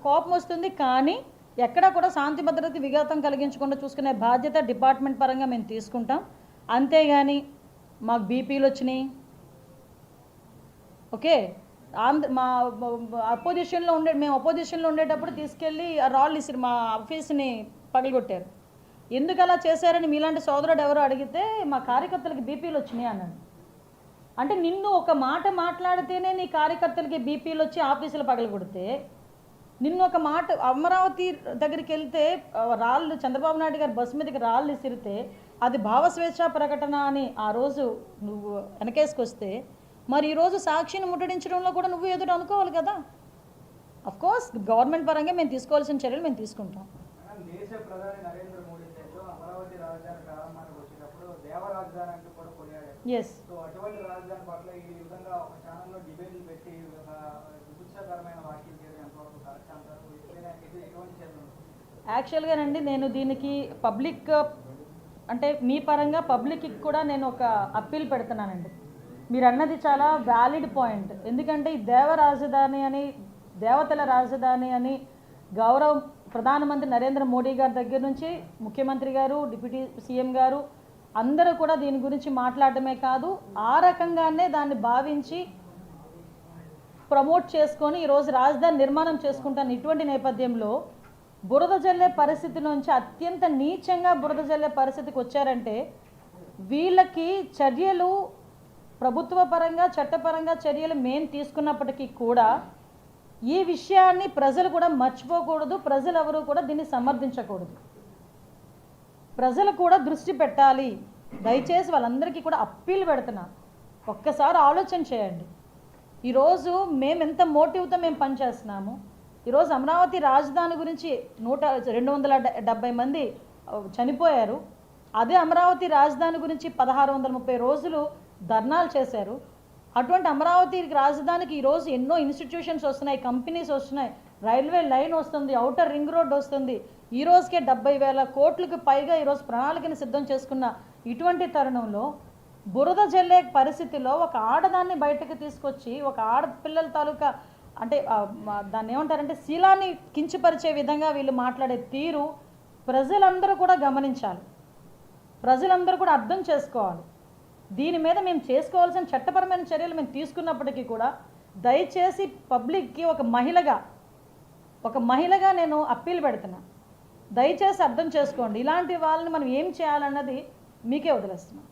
కోపం వస్తుంది, కానీ ఎక్కడా కూడా శాంతి భద్రత విఘాతం కలిగించకుండా చూసుకునే బాధ్యత డిపార్ట్మెంట్ పరంగా మేము తీసుకుంటాం. అంతేగాని మాకు బీపీలు వచ్చినాయి, ఓకే, మా మేము అపోజిషన్లో ఉండేటప్పుడు తీసుకెళ్ళి ఆ రాళ్ళు ఇసిరి మా ఆఫీస్ని పగలగొట్టారు. ఎందుకు అలా చేశారని మీలాంటి సోదరుడు ఎవరో అడిగితే మా కార్యకర్తలకి బీపీలు వచ్చినాయి అన్నాడు. అంటే నిన్ను ఒక మాట మాట్లాడితేనే నీ కార్యకర్తలకి బీపీలు వచ్చి ఆఫీసులు పగలగొడితే, నిన్ను ఒక మాట అమరావతి దగ్గరికి వెళ్తే రాళ్ళు చంద్రబాబు నాయుడు గారు బస్సు మీదకి రాళ్ళు ఇసిరితే అది భావస్వేచ్ఛ ప్రకటన అని ఆ రోజు నువ్వు వెనకేసుకొస్తే, మరి ఈరోజు సాక్షిని ముట్టడించడంలో కూడా నువ్వు ఎదురు అనుకోవాలి కదా. అఫ్కోర్స్ గవర్నమెంట్ పరంగా మేము తీసుకోవాల్సిన చర్యలు మేము తీసుకుంటాం. దేశ ప్రధాని నరేంద్ర మోడీ అమరావతి రాజధాని ప్రారంభానికి వచ్చినప్పుడు దేవ రాజధాని అంటూ కూడా కొనియాడారు. ఎస్. సో అటువంటి రాజధాని పట్ల ఈ విధంగా ఒక ఛానల్లో డిబేట్లు పెట్టి విభత్సకరమైన వ్యాఖ్యలు చేయడం ఎంతవరకు కరెక్ట్ అంటారు? ఎటువంటి చర్యలు? యాక్చువల్గానండి నేను దీనికి పబ్లిక్ అంటే మీ పరంగా పబ్లిక్కి కూడా నేను ఒక అప్పీల్ పెడుతున్నానండి. మీరు అన్నది చాలా వ్యాలిడ్ పాయింట్. ఎందుకంటే ఈ దేవ రాజధాని అని, దేవతల రాజధాని అని గౌరవ ప్రధానమంత్రి నరేంద్ర మోడీ గారి దగ్గర నుంచి ముఖ్యమంత్రి గారు, డిప్యూటీ సీఎం గారు అందరూ కూడా దీని గురించి మాట్లాడటమే కాదు, ఆ రకంగానే దాన్ని భావించి ప్రమోట్ చేసుకొని ఈరోజు రాజధాని నిర్మాణం చేసుకుంటాను. ఇటువంటి నేపథ్యంలో బురద జల్లే పరిస్థితి నుంచి అత్యంత నీచంగా బురద జల్లే పరిస్థితికి వచ్చారంటే వీళ్ళకి చర్యలు ప్రభుత్వ పరంగా చట్టపరంగా చర్యలు మేము తీసుకున్నప్పటికీ కూడా ఈ విషయాన్ని ప్రజలు కూడా మర్చిపోకూడదు. ప్రజలు ఎవరు కూడా దీన్ని సమర్థించకూడదు. ప్రజలు కూడా దృష్టి పెట్టాలి. దయచేసి వాళ్ళందరికీ కూడా అప్పీల్ పెడుతున్నా, ఒక్కసారి ఆలోచన చేయండి. ఈరోజు మేము ఎంత మోటివ్తో మేము పనిచేస్తున్నాము. ఈరోజు అమరావతి రాజధాని గురించి 270 మంది చనిపోయారు. అదే అమరావతి రాజధాని గురించి 1630 రోజులు ధర్నాలు చేశారు. అటువంటి అమరావతి రాజధానికి ఈరోజు ఎన్నో ఇన్స్టిట్యూషన్స్ వస్తున్నాయి, కంపెనీస్ వస్తున్నాయి, రైల్వే లైన్ వస్తుంది, ఔటర్ రింగ్ రోడ్ వస్తుంది. ఈ రోజుకే 70,000 కోట్లకు పైగా ఈరోజు ప్రణాళికను సిద్ధం చేసుకున్న ఇటువంటి తరుణంలో బురద జల్లే పరిస్థితిలో ఒక ఆడదాన్ని బయటకు తీసుకొచ్చి ఒక ఆడపిల్లల తాలూకా అంటే దాన్ని ఏమంటారంటే శీలాన్ని కించపరిచే విధంగా వీళ్ళు మాట్లాడే తీరు ప్రజలందరూ కూడా గమనించాలి, ప్రజలందరూ కూడా అర్థం చేసుకోవాలి. దీని మీద మేము చేసుకోవాల్సిన చట్టపరమైన చర్యలు మేము తీసుకున్నప్పటికీ కూడా దయచేసి పబ్లిక్కి ఒక మహిళగా నేను అప్పీల్ పెడుతున్నా, దయచేసి అర్థం చేసుకోండి. ఇలాంటి వాళ్ళని మనం ఏం చేయాలన్నది మీకే వదిలేస్తున్నాం.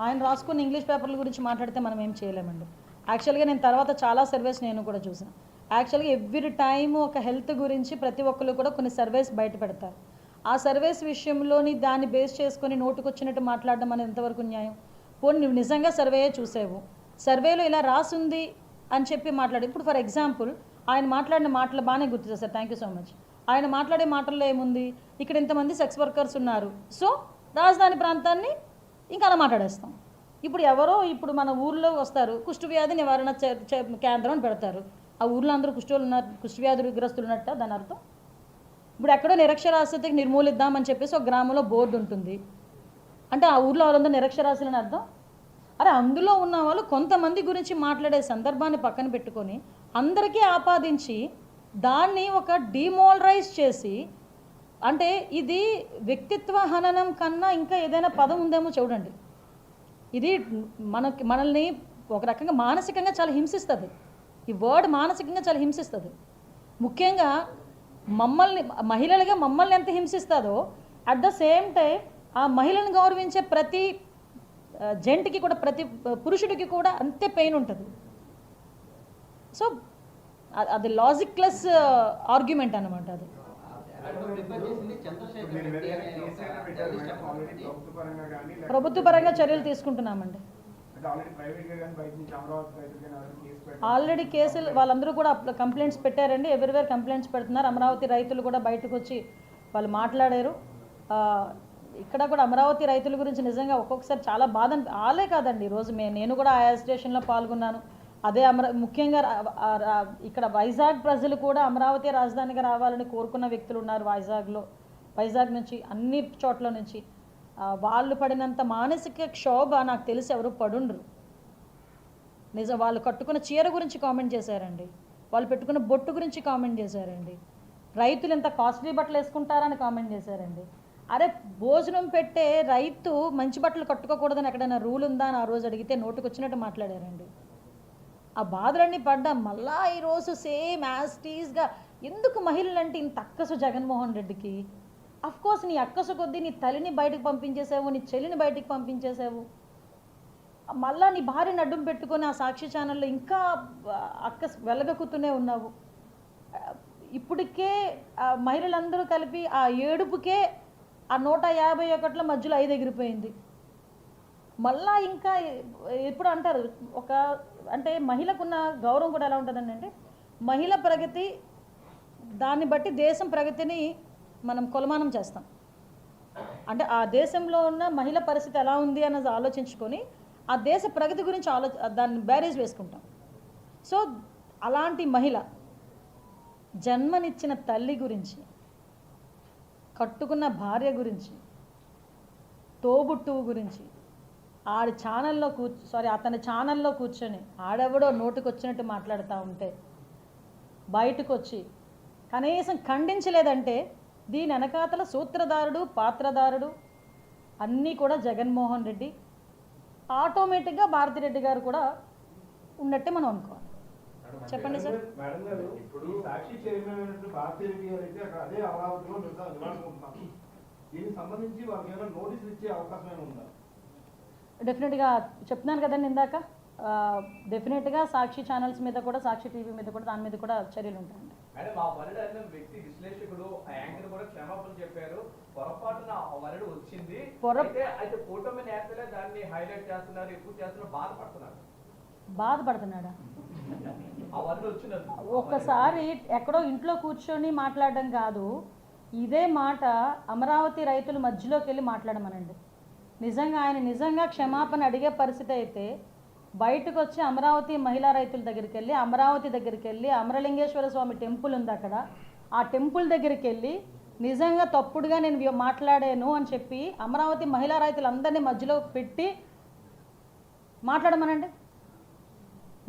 ఆయన రాసుకున్న ఇంగ్లీష్ పేపర్ల గురించి మాట్లాడితే మనం ఏం చేయలేమండి. యాక్చువల్గా నేను తర్వాత చాలా సర్వేస్ నేను కూడా చూసాను. యాక్చువల్గా ఎవ్రీ టైము ఒక హెల్త్ గురించి ప్రతి ఒక్కరు కూడా కొన్ని సర్వేస్ బయట పెడతారు. ఆ సర్వేస్ విషయంలోని దాన్ని బేస్ చేసుకొని నోటుకొచ్చినట్టు మాట్లాడడం అనేది ఎంతవరకు న్యాయం? పోనీ నువ్వు నిజంగా సర్వేయే చూసావు, సర్వేలో ఇలా రాసుంది అని చెప్పి మాట్లాడు. ఇప్పుడు ఫర్ ఎగ్జాంపుల్ ఆయన మాట్లాడిన మాటలు బాగానే గుర్తు చేశారు, థ్యాంక్ యూ సో మచ్. ఆయన మాట్లాడే మాటల్లో ఏముంది, ఇక్కడ ఇంతమంది సెక్స్ వర్కర్స్ ఉన్నారు, సో రాజధాని ప్రాంతాన్ని ఇంకా అలా మాట్లాడేస్తాం. ఇప్పుడు మన ఊర్లో వస్తారు, కుష్ఠవ్యాధి నివారణ కేంద్రం అని పెడతారు. ఆ ఊర్లో అందరూ కుష్ఠవ్యాధుగ్రస్తులు ఉన్నట్ట దాని అర్థం? ఇప్పుడు ఎక్కడో నిరక్షరాస్యతకి నిర్మూలిద్దామని చెప్పేసి ఒక గ్రామంలో బోర్డు ఉంటుంది అంటే ఆ ఊర్లో వాళ్ళందరూ నిరక్షరాస్యులని అర్థం? అరే అందులో ఉన్న వాళ్ళు కొంతమంది గురించి మాట్లాడే సందర్భాన్ని పక్కన పెట్టుకొని అందరికీ ఆపాదించి దాన్ని ఒక డిమోరలైజ్ చేసి, అంటే ఇది వ్యక్తిత్వ హననం కన్నా ఇంకా ఏదైనా పదం ఉందేమో చూడండి. ఇది మనల్ని ఒక రకంగా మానసికంగా చాలా హింసిస్తుంది. ఈ వర్డ్ మానసికంగా చాలా హింసిస్తుంది. ముఖ్యంగా మహిళలుగా మమ్మల్ని ఎంత హింసిస్తుందో అట్ ద సేమ్ టైం ఆ మహిళను గౌరవించే ప్రతి జెంట్కి కూడా ప్రతి పురుషుడికి కూడా అంతే పెయిన్ ఉంటుంది. సో అది లాజిక్లెస్ ఆర్గ్యుమెంట్ అన్నమాట. అది ప్రభుత్వ పరంగా చర్యలు తీసుకుంటున్నామండి. ఆల్రెడీ కేసులు వాళ్ళందరూ కూడా కంప్లైంట్స్ పెట్టారండి. ఎవ్రీవేర్ కంప్లైంట్స్ పెడుతున్నారు. అమరావతి రైతులు కూడా బయటకు వచ్చి వాళ్ళు మాట్లాడారు. ఇక్కడ కూడా అమరావతి రైతుల గురించి నిజంగా ఒక్కొక్కసారి చాలా బాధ ఆలే కాదండి. ఈరోజు నేను కూడా ఆ స్టేషన్లో పాల్గొన్నాను. అదే ముఖ్యంగా ఇక్కడ వైజాగ్ ప్రజలు కూడా అమరావతి రాజధానిగా రావాలని కోరుకున్న వ్యక్తులు ఉన్నారు. వైజాగ్ నుంచి అన్ని చోట్ల నుంచి వాళ్ళు పడినంత మానసిక క్షోభ నాకు తెలిసి ఎవరు పడుండ్రు. నిజం వాళ్ళు కట్టుకున్న చీర గురించి కామెంట్ చేశారండి, వాళ్ళు పెట్టుకున్న బొట్టు గురించి కామెంట్ చేశారండి, రైతులు ఎంత కాస్ట్లీ బట్టలు వేసుకుంటారని కామెంట్ చేశారండి. అరే భోజనం పెట్టే రైతు మంచి బట్టలు కట్టుకోకూడదని ఎక్కడైనా రూల్ ఉందా అని ఆ రోజు అడిగితే నోటుకు వచ్చినట్టు మాట్లాడారండి. ఆ బాధలన్నీ పడ్డా మళ్ళా ఈరోజు సేమ్ యాస్టీస్గా ఎందుకు మహిళలంటే ఇంత అక్కసు జగన్మోహన్ రెడ్డికి? అఫ్కోర్స్ నీ అక్కసు కొద్దీ నీ తల్లిని బయటకు పంపించేసావు, నీ చెల్లిని బయటకు పంపించేసావు, మళ్ళా నీ భార్యని అడ్డం పెట్టుకొని ఆ సాక్షి ఛానల్లో ఇంకా అక్కసు వెలగక్కుతూనే ఉన్నావు. ఇప్పటికే మహిళలందరూ కలిపి ఆ ఏడుపుకే ఆ 151 మధ్యలో 5 ఎగిరిపోయింది. మళ్ళా ఇంకా ఎప్పుడు అంటారు ఒక అంటే మహిళకున్న గౌరవం కూడా ఎలా ఉంటుందండి అంటే మహిళ ప్రగతి దాన్ని బట్టి దేశం ప్రగతిని మనం కొలమానం చేస్తాం. అంటే ఆ దేశంలో ఉన్న మహిళ పరిస్థితి ఎలా ఉంది అన్నది ఆలోచించుకొని ఆ దేశ ప్రగతి గురించి దాన్ని బ్యారేజ్ వేసుకుంటాం. సో అలాంటి మహిళ జన్మనిచ్చిన తల్లి గురించి, కట్టుకున్న భార్య గురించి, తోబుట్టువు గురించి ఆడి ఛానల్లో అతని ఛానల్లో కూర్చొని ఆడెవడో నోటికి వచ్చినట్టు మాట్లాడుతూ ఉంటే బయటకు వచ్చి కనీసం ఖండించలేదంటే దీని వెనకాతల సూత్రధారుడు, పాత్రధారుడు అన్నీ కూడా జగన్మోహన్ రెడ్డి, ఆటోమేటిక్గా భారతిరెడ్డి గారు కూడా ఉన్నట్టే మనం అనుకోవాలి. చెప్పండి సార్. మేడం గారు, ఇప్పుడు సాక్షి చైర్మన్ భారతిరెడ్డి గారు అయితే అక్కడ అదే అమరావతిలో నివాసం, దీనికి సంబంధించి వాళ్ళకి ఏమైనా నోటీసులు ఇచ్చే అవకాశం ఏమైనా ఉందా? డెఫినెట్గా చెప్తున్నాను కదండి ఇందాక, డెఫినెట్గా సాక్షి ఛానల్స్ మీద కూడా, సాక్షి టీవీ మీద కూడా, దాని మీద కూడా చర్యలు ఉంటాయండి. మేడం ఆ వరడు అన్న వ్యక్తి విశ్లేషకుడు ఆ యాంకర్ కూడా క్షమాపణ చెప్పారు, పొరపాటున ఆ వరడు వచ్చింది అయితే కూటమి నేతలే దాన్ని హైలైట్ చేస్తున్నారు, ఎక్కువ చేస్తున్నారు, బాధపడుతున్నాడా? ఆ వరడు వచ్చింది ఒక్కసారి ఎక్కడో ఇంట్లో కూర్చొని మాట్లాడడం కాదు, ఇదే మాట అమరావతి రైతుల మధ్యలోకి వెళ్ళి మాట్లాడమనండి. నిజంగా క్షమాపణ అడిగే పరిస్థితి అయితే బయటకు వచ్చి అమరావతి మహిళా రైతుల దగ్గరికి వెళ్ళి, అమరావతి దగ్గరికి వెళ్ళి, అమరలింగేశ్వర స్వామి టెంపుల్ ఉంది అక్కడ, ఆ టెంపుల్ దగ్గరికి వెళ్ళి నిజంగా తప్పుడుగా నేను మాట్లాడాను అని చెప్పి అమరావతి మహిళా రైతులందరినీ మధ్యలో పెట్టి మాట్లాడమనండి.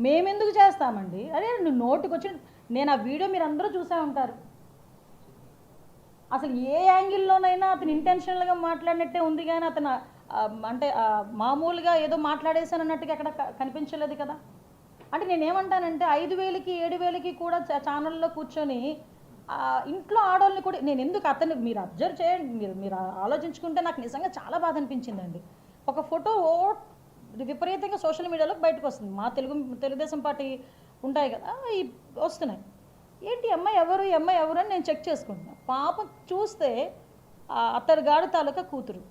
మేమెందుకు చేస్తామండి? అరే నువ్వు నోటికి వచ్చి నేను ఆ వీడియో మీరు అందరూ చూసే ఉంటారు. అసలు ఏ యాంగిల్లోనైనా అతను ఇంటెన్షనల్గా మాట్లాడినట్టే ఉంది, కానీ అతను అంటే మామూలుగా ఏదో మాట్లాడేశాను అన్నట్టుగా ఎక్కడ కనిపించలేదు కదా. అంటే నేనేమంటానంటే 5,000కి 7,000కి కూడా ఛానల్లో కూర్చొని ఇంట్లో ఆడవాళ్ళని కూడా నేను ఎందుకు అతను మీరు అబ్జర్వ్ చేయండి, మీరు ఆలోచించుకుంటే నాకు నిజంగా చాలా బాధ అనిపించిందండి. ఒక ఫోటో విపరీతంగా సోషల్ మీడియాలోకి బయటకు వస్తుంది, మా తెలుగుదేశం పార్టీ ఉంటాయి కదా వస్తున్నాయి. ఏంటి అమ్మాయి ఎవరు అని నేను చెక్ చేసుకుంటున్నాను. పాపం చూస్తే అత్తడిగాడు తాలూకా కూతురు,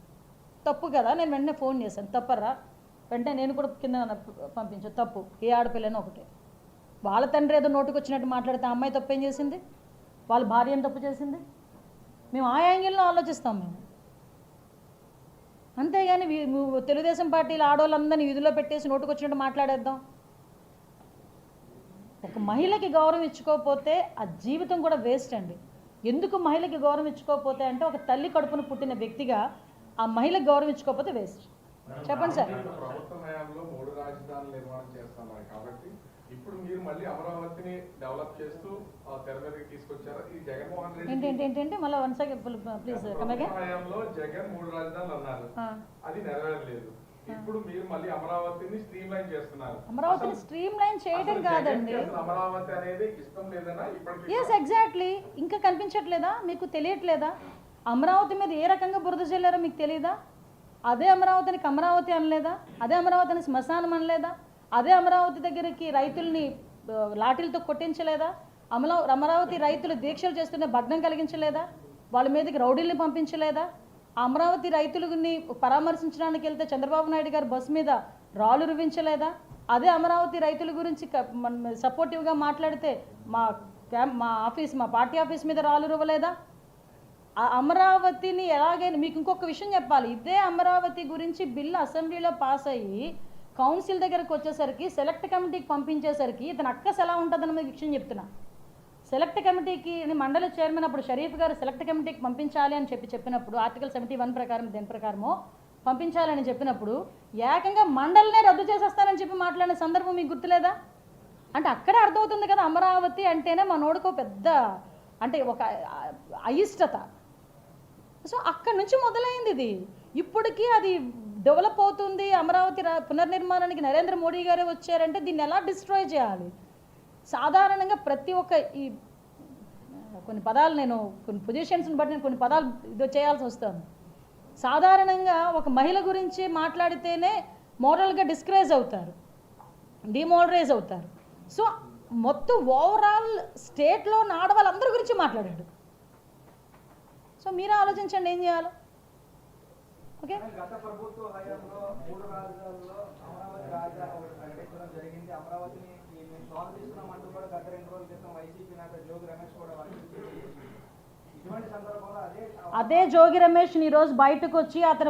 తప్పు కదా. నేను వెంటనే ఫోన్ చేశాను, తప్పరా వెంటనే నేను కూడా కింద పంపించాను, తప్పు ఏ ఆడపిల్లని ఒకటే. వాళ్ళ తండ్రి ఏదో నోటుకు వచ్చినట్టు మాట్లాడితే అమ్మాయి తప్పు ఏం చేసింది, వాళ్ళ భార్య ఏం తప్పు చేసింది? మేము ఆ యాంగిల్లో ఆలోచిస్తాం మేము, అంతేగాని తెలుగుదేశం పార్టీలు ఆడవాళ్ళందరినీ వీధిలో పెట్టేసి నోటుకు వచ్చినట్టు మాట్లాడేద్దాం. ఒక మహిళకి గౌరవం ఇచ్చుకోకపోతే ఆ జీవితం కూడా వేస్ట్ అండి. ఎందుకు మహిళకి గౌరవం ఇచ్చుకోకపోతే అంటే ఒక తల్లి కడుపున పుట్టిన వ్యక్తిగా ఆ మహిళకి గౌరవం ఇచ్చుకోకపోతే వేస్ట్. చెప్పండి సార్. ప్రభుత్వ హయాంలో 3 రాజధానులు నిర్మాణం చేస్తున్నారు కాబట్టి ఇప్పుడు మీరు మళ్ళీ అమరావతిని డెవలప్ చేస్తూ తెర మీదకి తీసుకొచ్చారు. ఈ జగన్మోహన్ రెడ్డి ఏంటి మళ్ళీ one second please come again. హయాంలో జగన్ 3 రాజధానులు అన్నారు, అది నెరవేరలేదు. ఇప్పుడు మీరు మళ్ళీ అమరావతిని స్ట్రీమ్ లైన్ చేస్తున్నారు. అమరావతిని స్ట్రీమ్ లైన్ చేయడం కాదండి, అమరావతి అనేది ఇష్టం లేదన్నా ఇప్పటికీ. Yes exactly. ఇంకా కనిపించట్లేదా మీకు, తెలియట్లేదా? అమరావతి మీద ఏ రకంగా బురద చల్లారో మీకు తెలియదా? అదే అమరావతిని అమరావతి అనలేదా? అదే అమరావతిని శ్మశానం అనలేదా? అదే అమరావతి దగ్గరికి రైతుల్ని లాఠీలతో కొట్టించలేదా? అమరావతి రైతులు దీక్షలు చేస్తున్న భగ్నం కలిగించలేదా? వాళ్ళ మీదకి రౌడీల్ని పంపించలేదా? అమరావతి రైతులని పరామర్శించడానికి వెళ్తే చంద్రబాబు నాయుడు గారు బస్సు మీద రాళ్ళు రువించలేదా? అదే అమరావతి రైతుల గురించి సపోర్టివ్గా మాట్లాడితే మా పార్టీ ఆఫీస్ మీద రాళ్ళు రువ్వలేదా? అమరావతిని ఎలాగైనా మీకు ఇంకొక విషయం చెప్పాలి. ఇదే అమరావతి గురించి బిల్లు అసెంబ్లీలో పాస్ అయ్యి కౌన్సిల్ దగ్గరకు వచ్చేసరికి సెలెక్ట్ కమిటీకి పంపించేసరికి ఇతను అక్కస్ ఎలా ఉంటుందన్న విషయం చెప్తున్నా. సెలెక్ట్ కమిటీకి మండలి చైర్మన్ అప్పుడు షరీఫ్ గారు సెలెక్ట్ కమిటీకి పంపించాలి అని చెప్పినప్పుడు ఆర్టికల్ 71 ప్రకారం దేని ప్రకారమో పంపించాలని చెప్పినప్పుడు ఏకంగా మండలినే రద్దు చేసేస్తానని చెప్పి మాట్లాడిన సందర్భం మీకు గుర్తులేదా? అంటే అక్కడే అర్థమవుతుంది కదా, అమరావతి అంటేనే మనోడికో పెద్ద అంటే ఒక అయిష్టత. సో అక్కడి నుంచి మొదలైంది ఇది. ఇప్పటికీ అది డెవలప్ అవుతుంది. అమరావతి పునర్నిర్మాణానికి నరేంద్ర మోడీ గారే వచ్చారంటే దీన్ని ఎలా డిస్ట్రాయ్ చేయాలి? సాధారణంగా ప్రతి ఒక్క ఈ కొన్ని పదాలు నేను కొన్ని పొజిషన్స్ని బట్టి నేను కొన్ని పదాలు ఇది చేయాల్సి వస్తాను. సాధారణంగా ఒక మహిళ గురించి మాట్లాడితేనే మోరల్గా డిస్కరేజ్ అవుతారు, డిమోరలైజ్ అవుతారు. సో మొత్తం ఓవరాల్ స్టేట్లో ఆడవాళ్ళందరి గురించి మాట్లాడాడు. సో మీరు ఆలోచించండి ఏం చేయాలో. ఓకే, గత ప్రభుత్వ హయాంలో 3 రాజధానుల్లో అమరావతి రాజధాని ఒకటి ప్రకటించడం జరిగింది. అమరావతిని మేము స్వాగతిస్తున్నామంటూ కూడా గత 2 రోజుల క్రితం వైసీపీ నేత జోగి రమేష్ కూడా ఇటువంటి సందర్భంలో అదే జోగి రమేష్ ఈరోజు బయటకు వచ్చి అతను